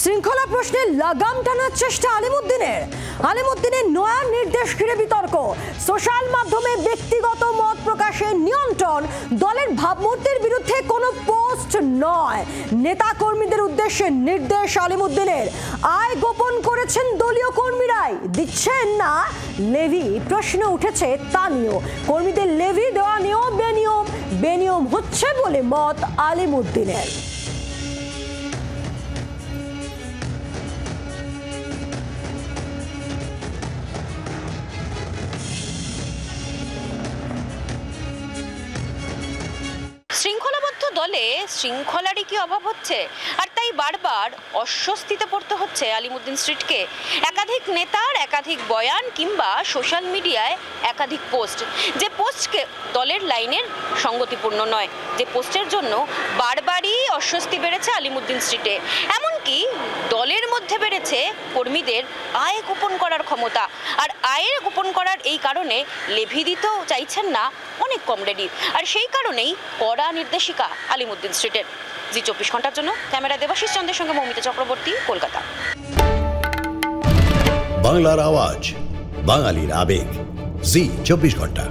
শৃঙ্খলা প্রশ্নে লাগাম টানার চেষ্টা আলিমুদ্দিনের নয়া নির্দেশ ঘিরে বিতর্ক। সোশ্যাল মাধ্যমে ব্যক্তিগত মত প্রকাশে নিয়ন্ত্রণ, দলের ভাবমূর্তির বিরুদ্ধে কোনো পোস্ট নয়। নেতা কর্মীদের উদ্দেশ্যে নির্দেশ আলিমুদ্দিনের। আয় গোপন করেছেন দলীয় কর্মীরাই, দিচ্ছেন না লেভি। প্রশ্ন উঠেছে তা নিয়েও, কর্মীদের লেভি দেওয়া নিয়েও বেনিয়ম হচ্ছে বলে মত আলিমুদ্দিনের। শৃঙ্খলাবদ্ধ দলে শৃঙ্খলারই কি অভাব হচ্ছে? আর তাই বারবার অস্বস্তিতে পড়তে হচ্ছে আলিমুদ্দিন স্ট্রিটকে। একাধিক নেতার একাধিক বয়ান কিংবা সোশ্যাল মিডিয়ায় একাধিক পোস্ট, যে পোস্টকে দলের লাইনের সঙ্গতিপূর্ণ নয়, যে পোস্টের জন্য বারবারই অস্বস্তি বেড়েছে আলিমুদ্দিন স্ট্রিটে। এমনকি দলের মধ্যে বেড়েছে কর্মীদের আয় গোপন করার ক্ষমতা। আর আয়ের গোপন করার এই কারণে লেভি দিতেও চাইছেন না অনেক কমরেডি। আর সেই কারণেই কড়া নির্দেশিকা আলিমুদ্দিন স্ট্রিটের। জি 24 ঘন্টার জন্য ক্যামেরা দেবাশিস চন্দ্রের সঙ্গে মৌমিতা চক্রবর্তী, কলকাতা। বাংলার আওয়াজ, বাঙালির আবেগ, জি 24 ঘন্টা।